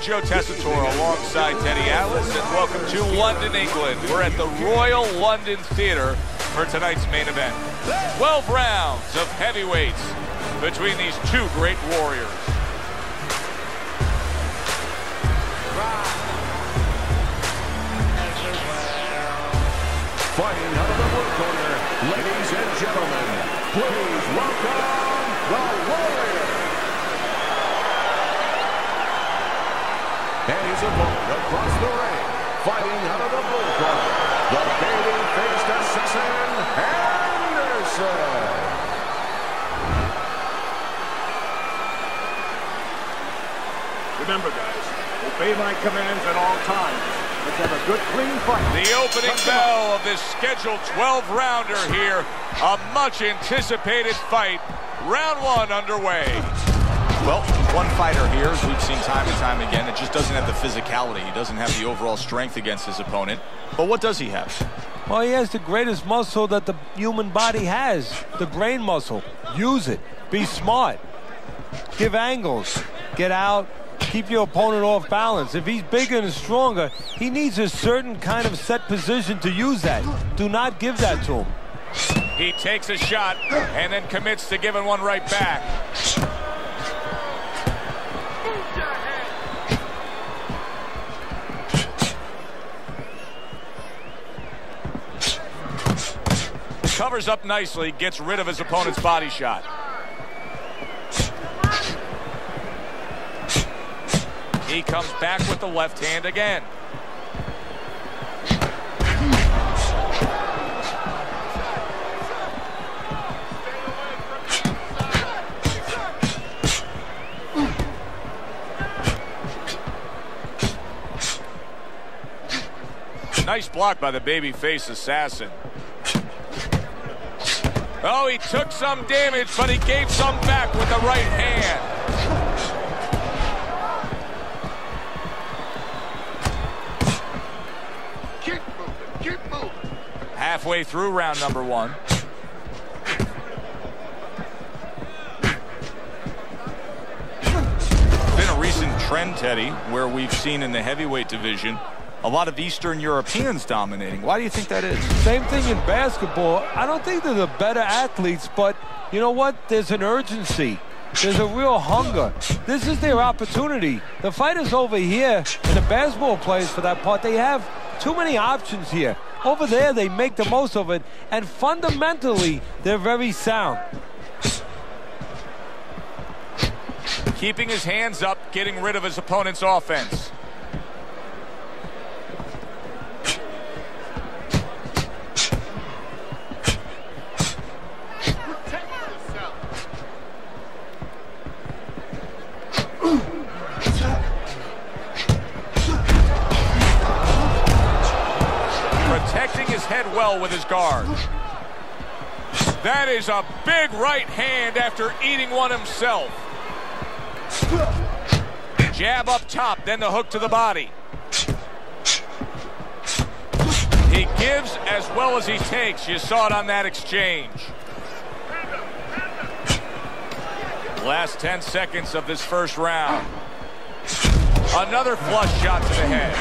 Joe Tessitore alongside Teddy Atlas, and welcome to London, England. We're at the Royal London Theatre for tonight's main event. 12 rounds of heavyweights between these two great warriors. Fighting out of the blue corner, ladies and gentlemen, please welcome the Warrior. And his opponent across the ring, fighting out of the blue corner, the baby-faced assassin, Anderson. Remember, guys, obey my commands at all times. Let's have a good, clean fight. The opening bell of this scheduled 12-rounder here. A much-anticipated fight. Round one underway. Well, one fighter here, as we've seen time and time again, that just doesn't have the physicality. He doesn't have the overall strength against his opponent. But what does he have? Well, he has the greatest muscle that the human body has, the brain muscle. Use it. Be smart. Give angles. Get out. Keep your opponent off balance. If he's bigger and stronger, he needs a certain kind of set position to use that. Do not give that to him. He takes a shot and then commits to giving one right back. Covers up nicely, gets rid of his opponent's body shot. He comes back with the left hand again. Nice block by the babyface assassin. Oh, he took some damage, but he gave some back with the right hand. Halfway through round number one. It's been a recent trend, Teddy, where we've seen in the heavyweight division a lot of Eastern Europeans dominating. Why do you think that is? Same thing in basketball. I don't think they're the better athletes, but you know what? There's an urgency. There's a real hunger. This is their opportunity. The fighters over here, and the basketball players for that part, they have too many options here. Over there, they make the most of it, and fundamentally, they're very sound. Keeping his hands up, getting rid of his opponent's offense. Protecting his head well with his guard. That is a big right hand after eating one himself. Jab up top, then the hook to the body. He gives as well as he takes. You saw it on that exchange. Last 10 seconds of this first round. Another flush shot to the head.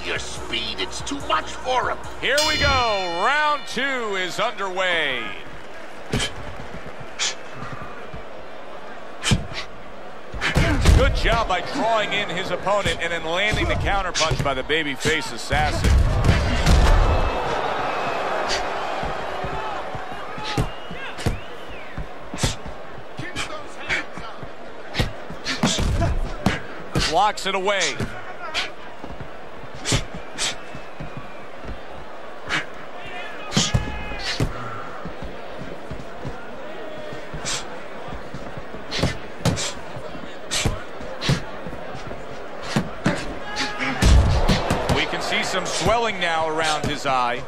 Your speed, it's too much for him. Here we go. Round two is underway. Good job by drawing in his opponent and then landing the counterpunch by the babyface assassin. Blocks it away. Some swelling now around his eye.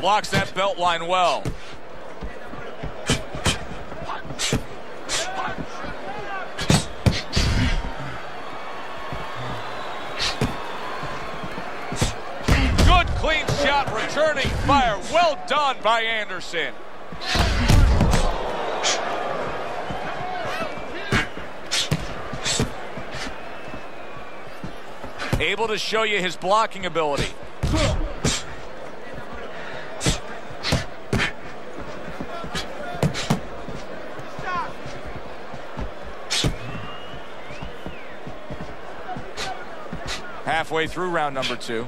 Blocks that belt line well. clean shot, returning fire. Well done by Anderson. Able to show you his blocking ability. Halfway through round number 2.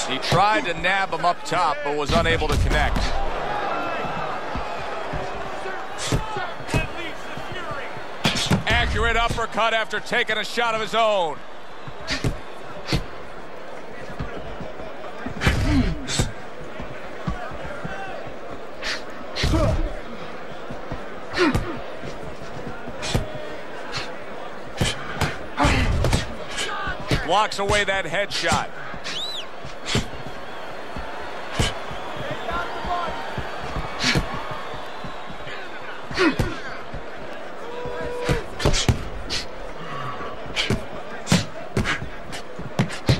He tried to nab him up top, but was unable to connect. Accurate uppercut after taking a shot of his own. Blocks away that headshot.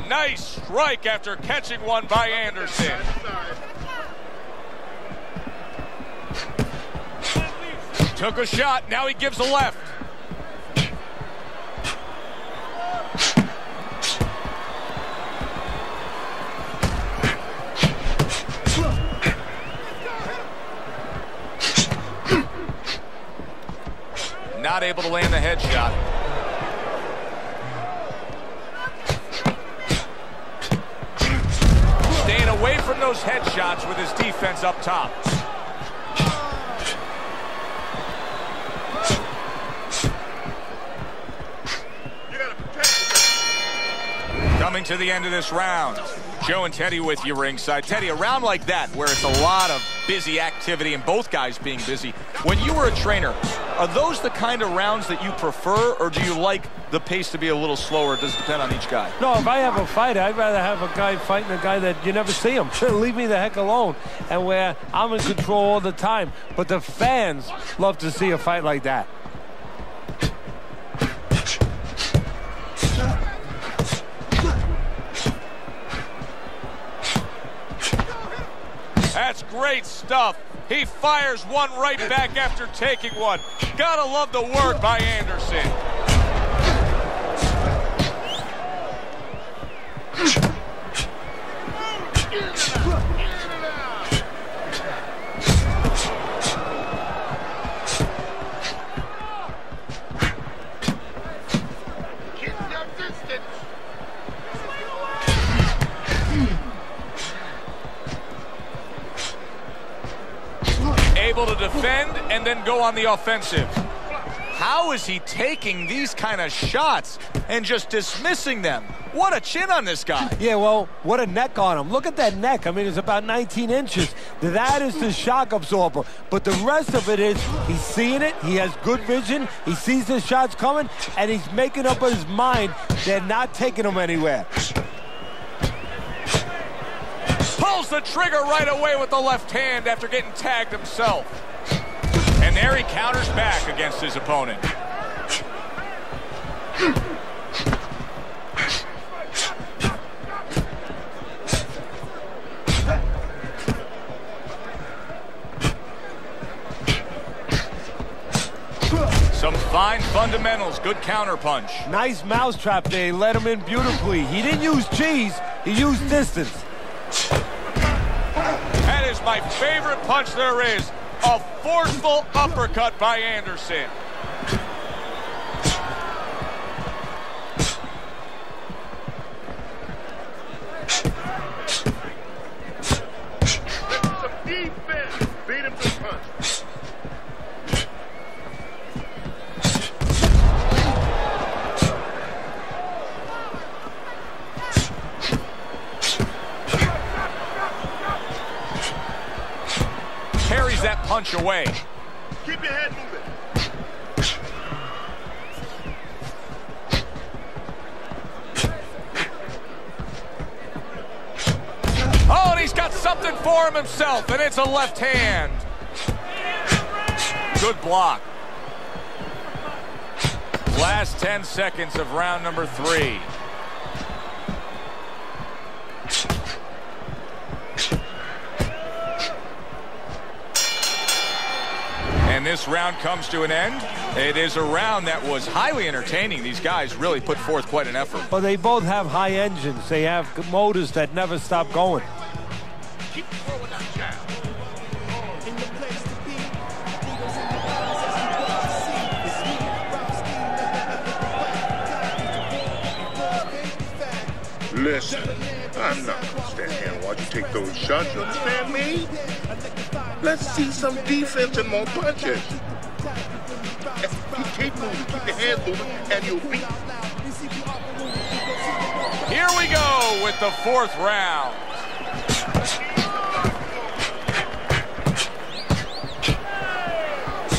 Nice strike after catching one by Anderson. Took a shot, now he gives a left. Not able to land the headshot. Staying away from those headshots with his defense up top. Coming to the end of this round. Joe and Teddy with you ringside. Teddy, a round like that where it's a lot of busy activity and both guys being busy. When you were a trainer, are those the kind of rounds that you prefer, or do you like the pace to be a little slower? It does depend on each guy. No, if I have a fight, I'd rather have a guy fighting a guy that you never see him. Leave me the heck alone. And where I'm in control all the time. But the fans love to see a fight like that. That's great stuff. He fires one right back after taking one. Gotta love the work by Anderson. Able to defend and then go on the offensive. How is he taking these kind of shots and just dismissing them? What a chin on this guy. Yeah, well, what a neck on him. Look at that neck. I mean, it's about 19 inches. That is the shock absorber. But the rest of it is he's seeing it. He has good vision. He sees the shots coming, and he's making up his mind they're not taking him anywhere. Pulls the trigger right away with the left hand after getting tagged himself. And there he counters back against his opponent. Some fine fundamentals, good counter punch. Nice mousetrap there. He let him in beautifully. He didn't use cheese, he used distance. That is my favorite punch there is. A forceful uppercut by Anderson. Some defense. Beat him to the punch. Carries that punch away. Keep your head moving. Oh, and he's got something for him himself, and it's a left hand. Good block. Last 10 seconds of round number 3. this round comes to an end. It is a round that was highly entertaining. These guys really put forth quite an effort. Well, they both have high engines. They have motors that never stop going. Keep throwing that jab. Listen, I'm not gonna stand here and watch you take those shots, you understand me? Let's see some defense and more punches. Keep moving, keep your hands moving, and you'll beat. Here we go with the fourth round.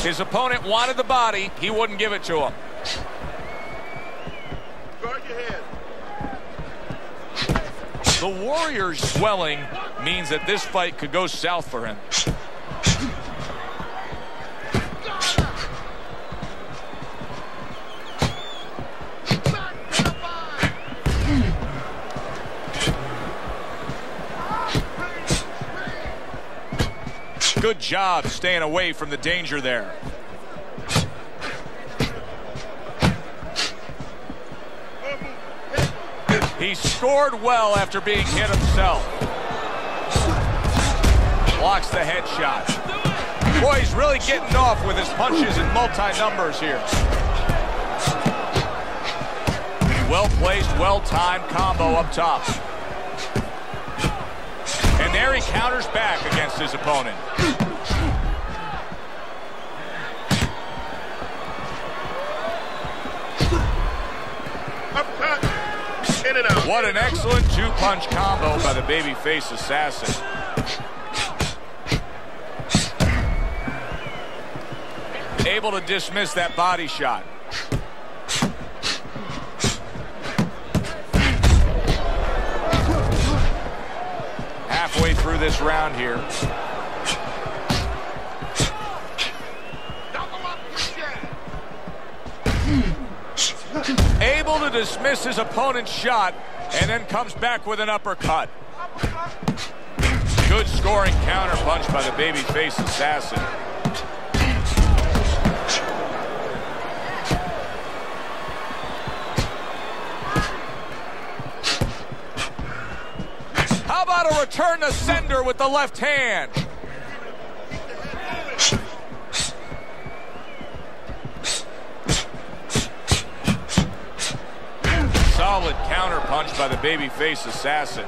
His opponent wanted the body. He wouldn't give it to him. Guard your head. The Warrior's swelling means that this fight could go south for him. Good job staying away from the danger there. He scored well after being hit himself. Blocks the headshot. Boy, he's really getting off with his punches in multi-numbers here. Well-placed, well-timed combo up top. And there he counters back against his opponent. In and out. What an excellent two-punch combo by the babyface assassin. Able to dismiss that body shot. Halfway through this round here. Able to dismiss his opponent's shot and then comes back with an uppercut. Good scoring counter punch by the babyface assassin. How about a return to sender with the left hand? Solid counter punch by the babyface assassin.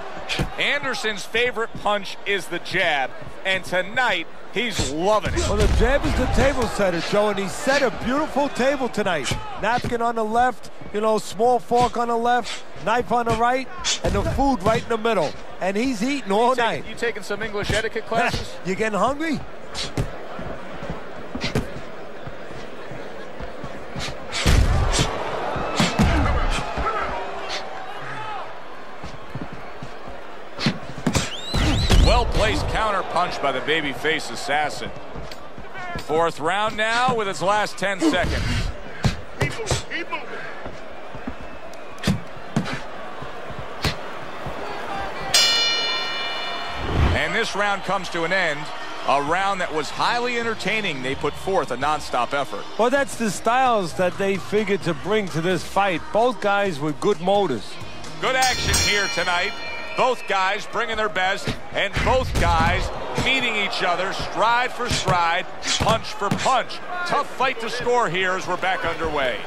Anderson's favorite punch is the jab, and tonight he's loving it. Well, the jab is the table setter, Joe, and he set a beautiful table tonight. Napkin on the left, you know, small fork on the left, knife on the right, and the food right in the middle. And he's eating all night. You taking some English etiquette classes? You getting hungry? Well-placed counter punch by the babyface assassin. Fourth round now with its last 10 seconds. Keep moving, keep moving. And this round comes to an end. A round that was highly entertaining. They put forth a non-stop effort. Well, that's the styles that they figured to bring to this fight. Both guys with good motors. Good action here tonight. Both guys bringing their best, and both guys meeting each other stride for stride, punch for punch. Tough fight to score here as we're back underway.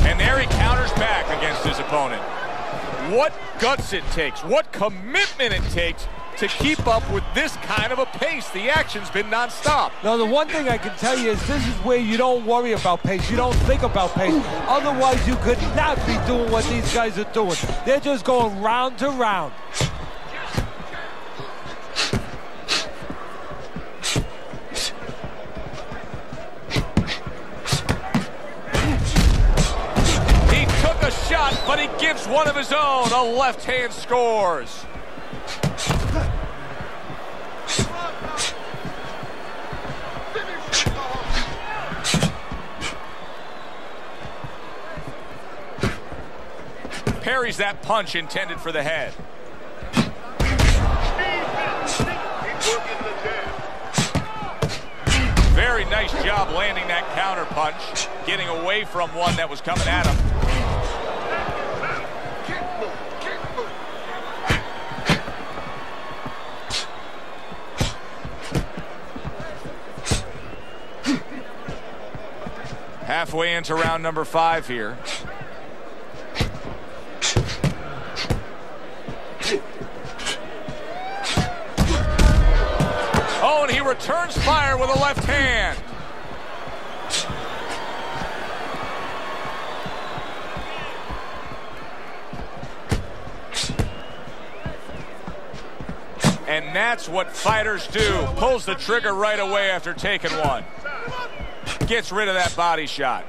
And there he counters back against his opponent. What guts it takes, what commitment it takes to keep up with this kind of a pace. The action's been nonstop. Now, the one thing I can tell you is this is where you don't worry about pace. You don't think about pace. Otherwise, you could not be doing what these guys are doing. They're just going round to round. He took a shot, but he gives one of his own. A left hand scores. Parries that punch intended for the head. nice job landing that counter punch, getting away from one that was coming at him. Halfway into round number 5 here. Oh, and he returns fire with a left hand. And that's what fighters do. Pulls the trigger right away after taking one. Gets rid of that body shot.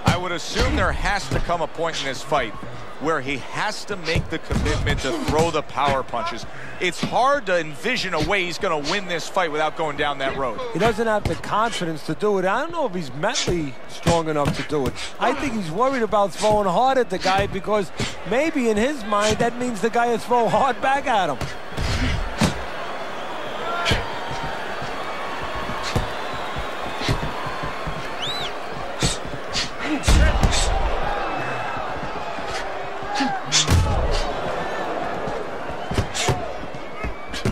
I would assume there has to come a point in this fight where he has to make the commitment to throw the power punches. It's hard to envision a way he's going to win this fight without going down that road. He doesn't have the confidence to do it. I don't know if he's mentally strong enough to do it. I think he's worried about throwing hard at the guy because maybe in his mind that means the guy will throw hard back at him.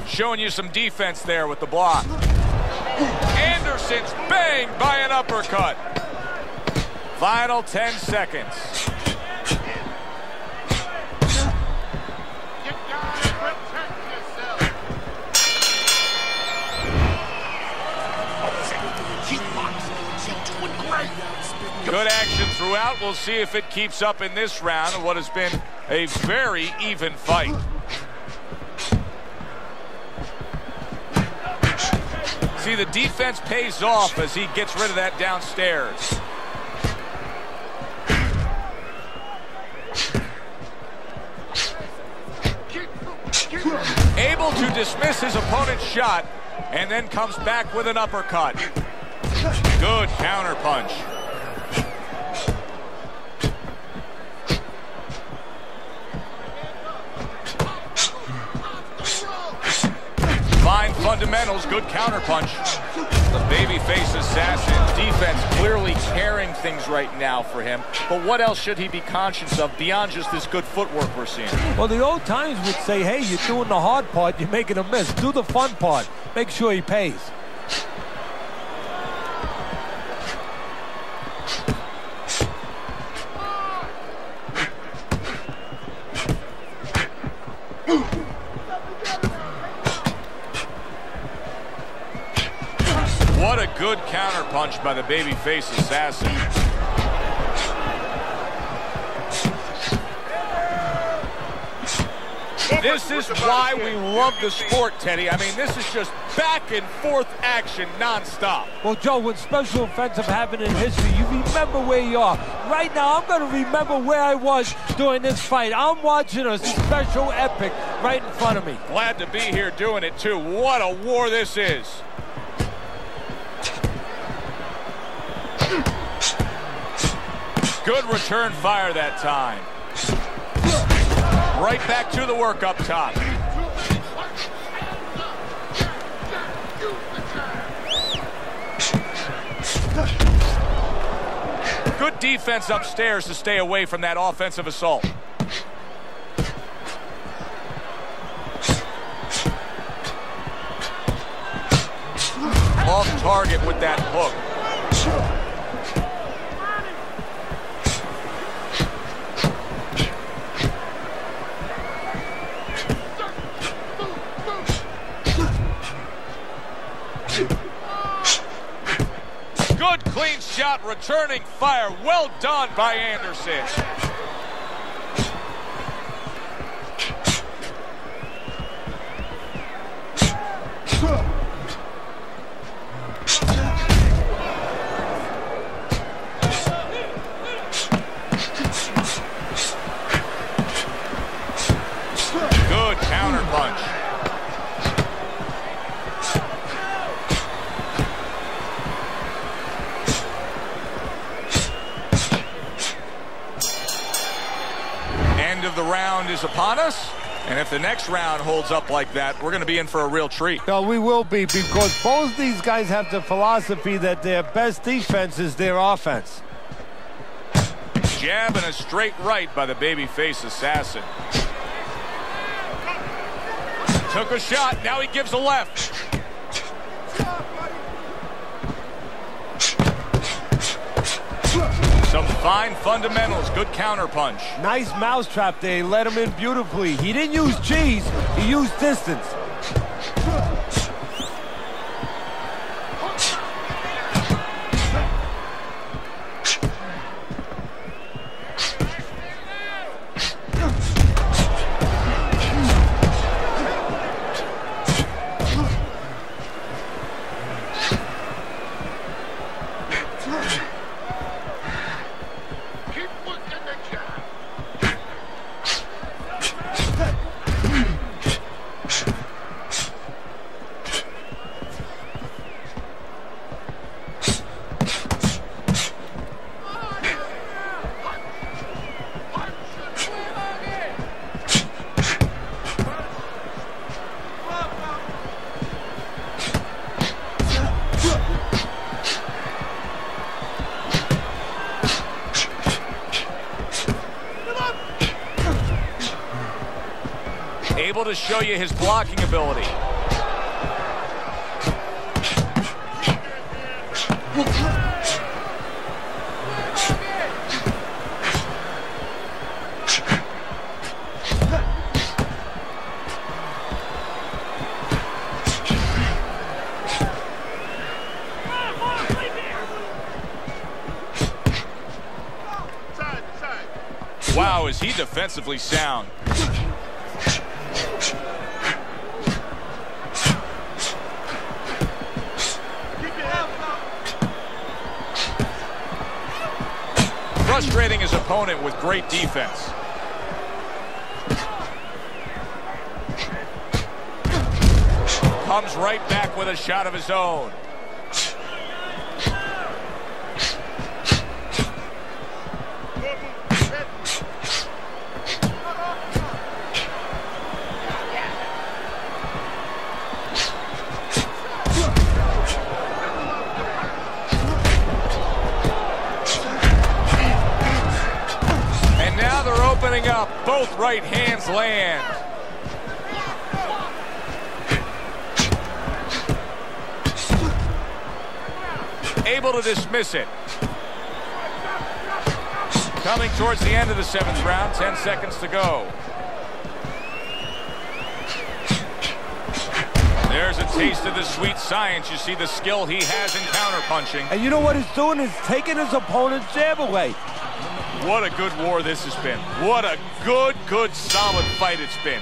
Showing you some defense there with the block. Anderson's banged by an uppercut. Final 10 seconds. You gotta protect yourself. You're doing great. Good action throughout. We'll see if it keeps up in this round of what has been a very even fight. See, the defense pays off as he gets rid of that downstairs. Able to dismiss his opponent's shot and then comes back with an uppercut. Good counter punch. Fine fundamentals, good counterpunch. The babyface assassin defense clearly carrying things right now for him. But what else should he be conscious of beyond just this good footwork we're seeing? Well, the old times would say, hey, you're doing the hard part, you're making a miss. Do the fun part. Make sure he pays. What a good counterpunch by the babyface assassin. This is why we love the sport, Teddy. I mean, this is just back and forth action nonstop. Well, Joe, when special offensive happen in history, you remember where you are. Right now, I'm going to remember where I was during this fight. I'm watching a special epic right in front of me. Glad to be here doing it, too. What a war this is. Good return fire that time. Right back to the work up top. Good defense upstairs to stay away from that offensive assault. Off target with that hook. Good clean shot, returning fire. Well done by Anderson. Good counter punch. End of the round is upon us. And if the next round holds up like that, we're going to be in for a real treat. No, we will be, because both these guys have the philosophy that their best defense is their offense. Jab and a straight right by the babyface assassin. Took a shot, now he gives a left. Some fine fundamentals, good counter punch. Nice mousetrap there, he let him in beautifully. He didn't use cheese, he used distance. Able to show you his blocking ability. Wow, is he defensively sound. Frustrating his opponent with great defense. Comes right back with a shot of his own. Opening up, both right hands land. Able to dismiss it. Coming towards the end of the 7th round, 10 seconds to go. There's a taste of the sweet science. You see the skill he has in counterpunching. And you know what he's doing? He's taking his opponent's jab away. What a good war this has been. What a good, solid fight it's been.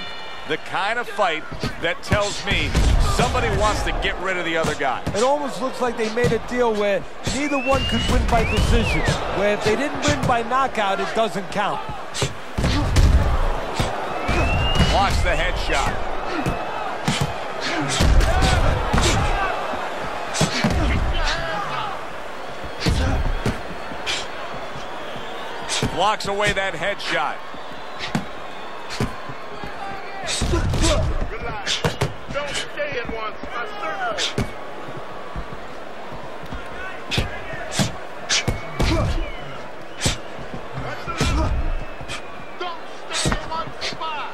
The kind of fight that tells me somebody wants to get rid of the other guy. It almost looks like they made a deal where neither one could win by decision. Where if they didn't win by knockout, it doesn't count. Blocks the headshot. Blocks away that headshot. Relax. Don't stay in one circle. Don't stay in one spot.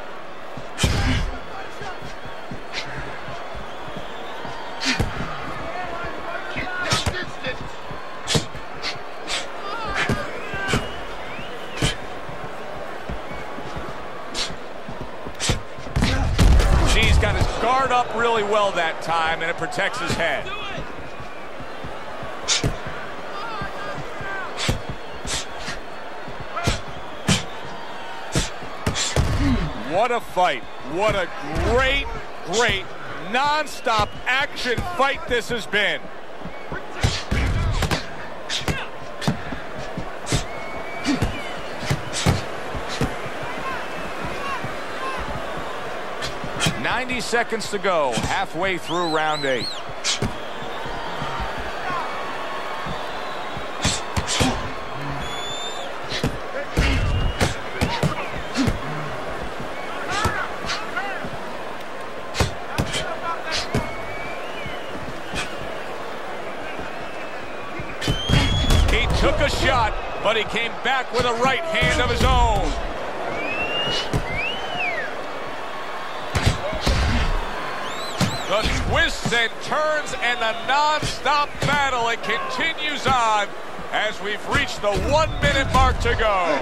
Keep your distance. He's got his guard up really well that time, and it protects his head. What a fight. What a great, non-stop action fight this has been. .90 seconds to go, halfway through round 8. but he came back with a right hand of his own. The twists and turns and the non-stop battle, it continues on as we've reached the 1 minute mark to go.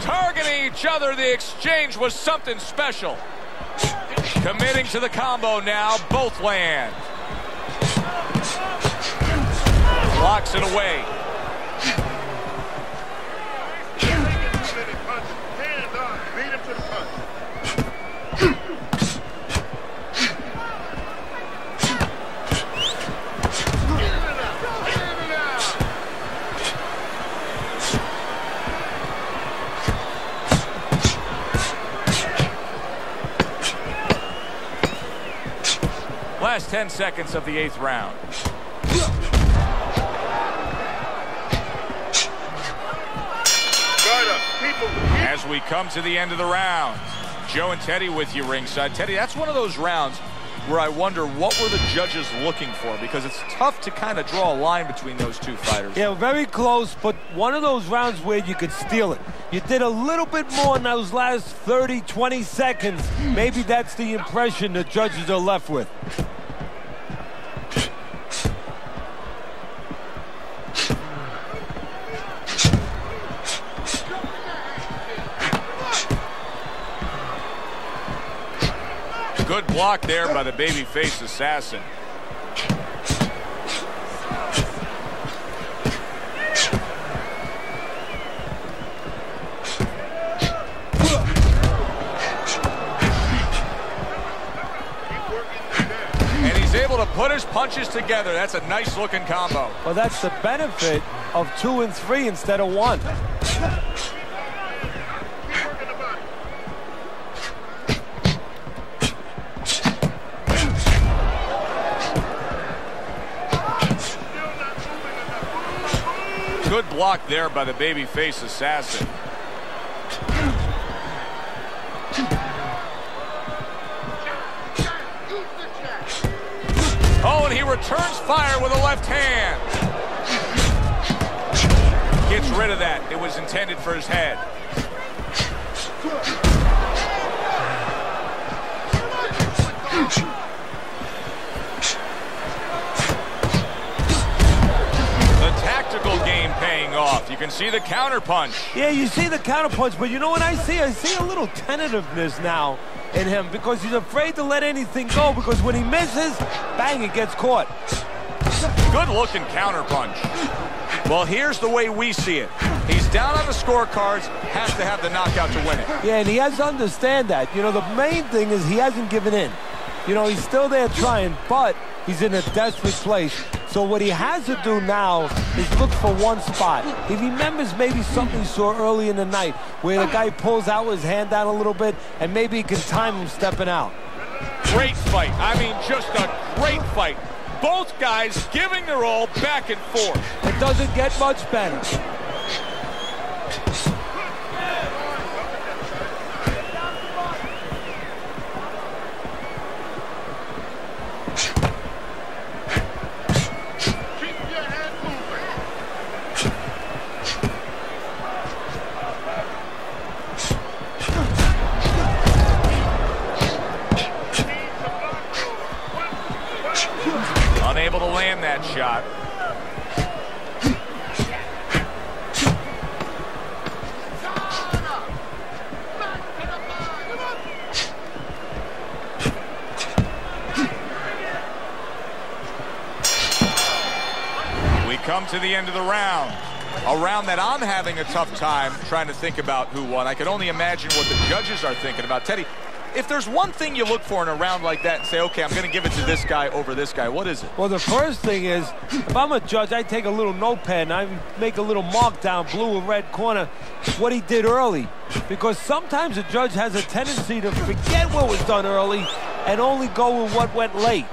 Targeting each other, the exchange was something special. Committing to the combo now, both land. Blocks it away. Beat him to the punch. Last 10 seconds of the 8th round. As we come to the end of the round, Joe and Teddy with you ringside. Teddy, that's one of those rounds where I wonder what were the judges looking for, because it's tough to kind of draw a line between those two fighters. Yeah, very close, but one of those rounds where you could steal it. You did a little bit more in those last 30, 20 seconds. Maybe that's the impression the judges are left with. Good block there by the babyface assassin. And he's able to put his punches together. That's a nice looking combo. Well, that's the benefit of 2 and 3 instead of 1. Good block there by the babyface assassin. Oh, and he returns fire with a left hand. Gets rid of that. It was intended for his head. Game paying off. You can see the counter punch. Yeah, you see the counter punch, but you know what I see? I see a little tentativeness now in him because he's afraid to let anything go, because when he misses, bang, it gets caught. Good looking counter punch. Well, here's the way we see it. He's down on the scorecards, has to have the knockout to win it. Yeah, and he has to understand that. You know, the main thing is he hasn't given in. You know, he's still there trying, but he's in a desperate place. So what he has to do now is look for one spot. He remembers maybe something he saw early in the night where the guy pulls out his hand down a little bit, and maybe he can time him stepping out. Great fight. I mean, just a great fight. Both guys giving their all back and forth. It doesn't get much better. Unable to land that shot. We come to the end of the round. A round that I'm having a tough time trying to think about who won. I can only imagine what the judges are thinking about. Teddy, if there's one thing you look for in a round like that and say, okay, I'm going to give it to this guy over this guy, what is it? Well, the first thing is, if I'm a judge, I take a little notepad and I make a little mark down, blue or red corner, what he did early. Because sometimes a judge has a tendency to forget what was done early and only go with what went late.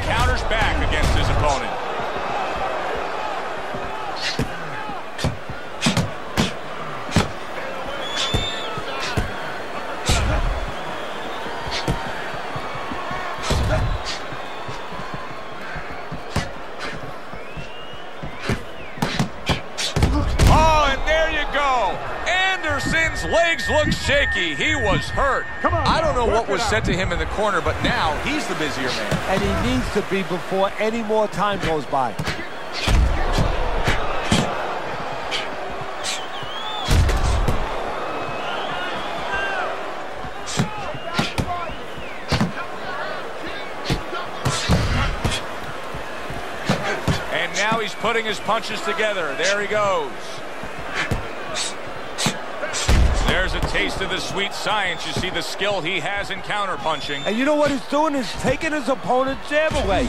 Counters back against his opponent. His legs look shaky. He was hurt. Come on, I don't know what work was it said out. to him in the corner, but now he's the busier man. And he needs to be before any more time goes by. And now he's putting his punches together. There he goes. There's a taste of the sweet science. You see the skill he has in counterpunching. And you know what he's doing is taking his opponent's jab away.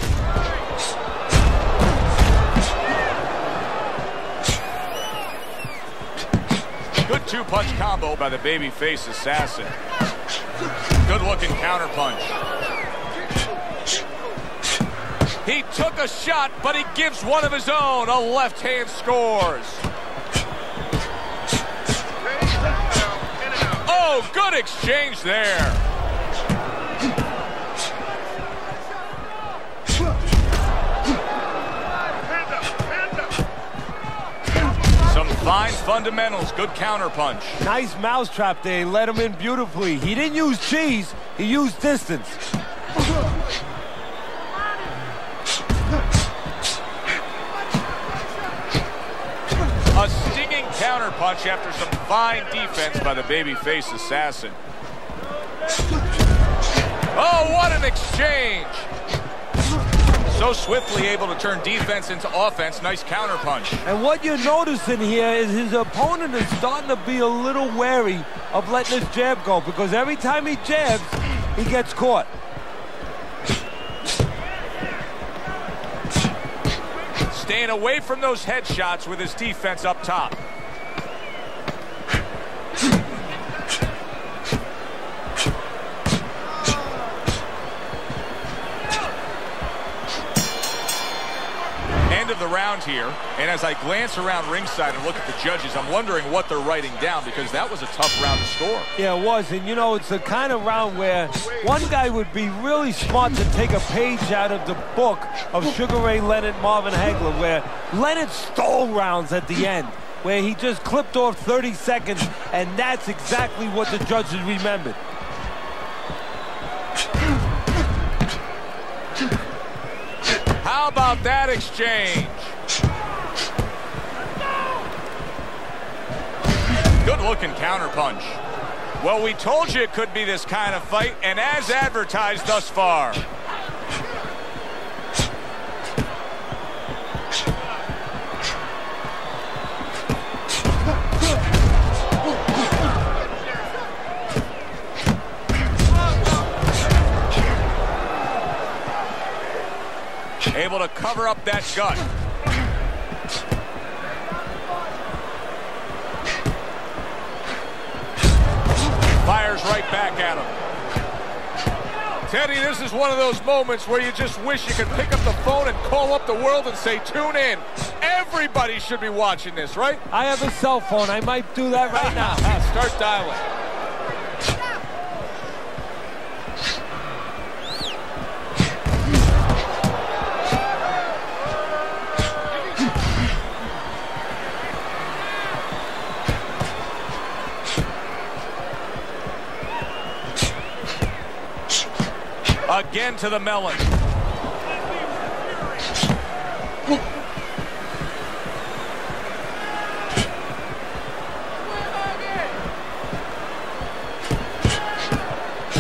Good two-punch combo by the babyface assassin. Good-looking counterpunch. He took a shot, but he gives one of his own. A left hand scores. Oh, good exchange there. Some fine fundamentals. Good counterpunch. Nice mousetrap there. He let him in beautifully. He didn't use cheese. He used distance. A stinging counterpunch after some fine defense by the babyface assassin. Oh, what an exchange! So swiftly able to turn defense into offense. Nice counterpunch. And what you're noticing here is his opponent is starting to be a little wary of letting his jab go, because every time he jabs, he gets caught. Staying away from those headshots with his defense up top. End of the round here, and as I glance around ringside and look at the judges, I'm wondering what they're writing down, because that was a tough round to score. Yeah, it was. And, you know, it's the kind of round where one guy would be really smart to take a page out of the book of Sugar Ray Leonard, Marvin Hagler, where Leonard stole rounds at the end, where he just clipped off 30 seconds, and that's exactly what the judges remembered. How about that exchange? Good-looking counterpunch. Well, we told you it could be this kind of fight, and as advertised thus far. Able to cover up that gut. Fires right back at him. Teddy, this is one of those moments where you just wish you could pick up the phone and call up the world and say, tune in. Everybody should be watching this, right? I have a cell phone. I might do that right now. Start dialing. Again to the melon.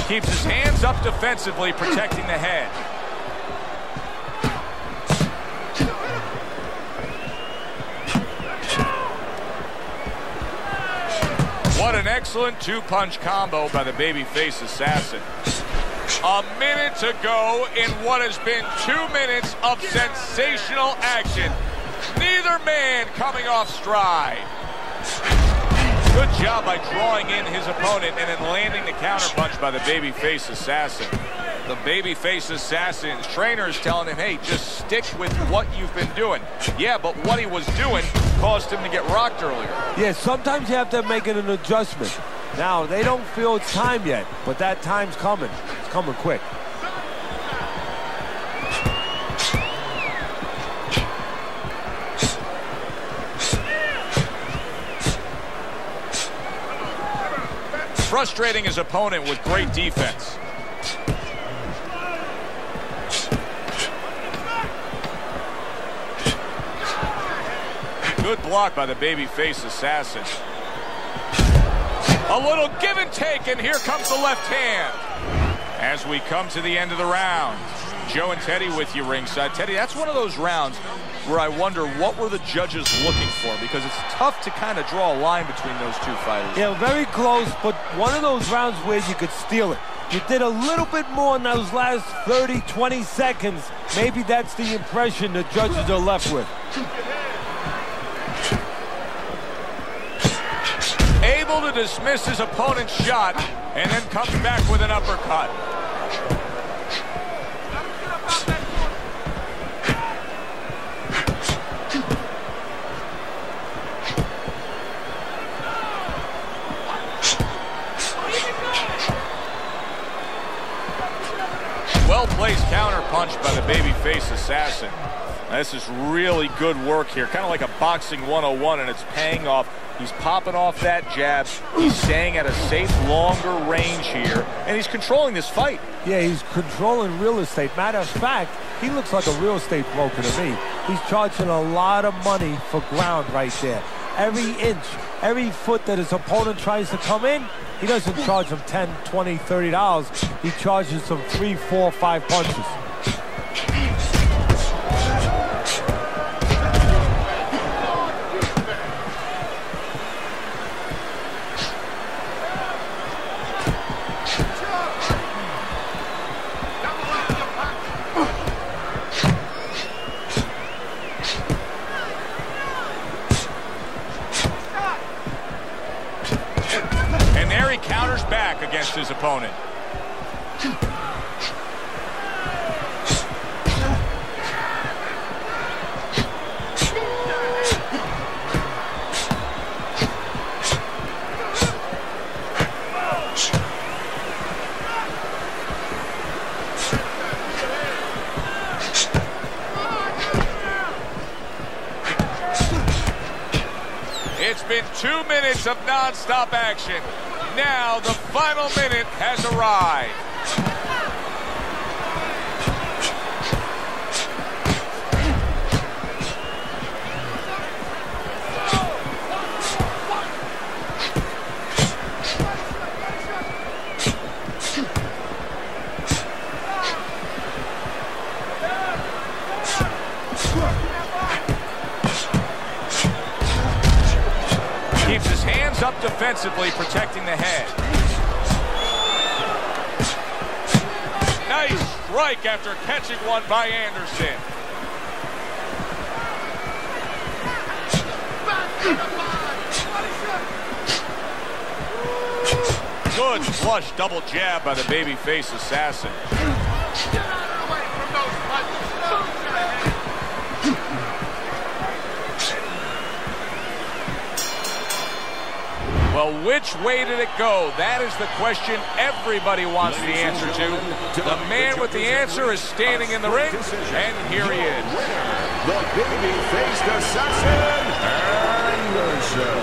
Keeps his hands up defensively, protecting the head. What an excellent two-punch combo by the babyface assassin. A minute to go in what has been 2 minutes of sensational action. Neither man coming off stride. Good job by drawing in his opponent and then landing the counterpunch by the babyface assassin. The babyface assassin's trainer is telling him, hey, just stick with what you've been doing. Yeah, but what he was doing caused him to get rocked earlier. Yeah, sometimes you have to make an adjustment. Now, they don't feel it's time yet, but that time's coming. It's coming quick. frustrating his opponent with great defense. Good block by the babyface assassin. A little give and take, and here comes the left hand. As we come to the end of the round, Joe and Teddy with you ringside. Teddy, that's one of those rounds where I wonder what were the judges looking for, because it's tough to kind of draw a line between those two fighters. Yeah, very close, but one of those rounds where you could steal it. You did a little bit more in those last 30, 20 seconds. Maybe that's the impression the judges are left with. Able to dismiss his opponent's shot and then comes back with an uppercut. Well-placed counter punch by the babyface assassin. This is really good work here, kind of like a boxing 101, and it's paying off. He's popping off that jab. He's staying at a safe, longer range here, and he's controlling this fight. Yeah, he's controlling real estate. Matter of fact, he looks like a real estate broker to me. He's charging a lot of money for ground right there. Every inch, every foot that his opponent tries to come in, he doesn't charge him $10, $20, $30. He charges him 3, 4, 5 punches. Counters back against his opponent. It's been 2 minutes of non-stop action. Now the final minute has arrived. Keeps his hands up defensively, protecting the head. Nice strike after catching one by Anderson. Good flush double jab by the babyface assassin. Get out of the way from those punches. Well, which way did it go? That is the question everybody wants the answer to. The man with the answer is standing in the ring, and here he is. The baby-faced assassin, Anderson.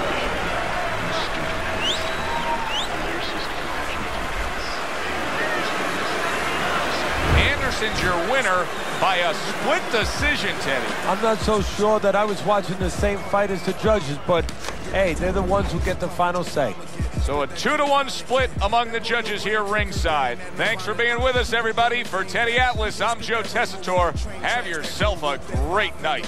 Anderson's your winner by a split decision, Teddy. I'm not so sure that I was watching the same fight as the judges, but hey, they're the ones who get the final say. So a 2-to-1 split among the judges here ringside. Thanks for being with us, everybody. For Teddy Atlas, I'm Joe Tessitore. Have yourself a great night.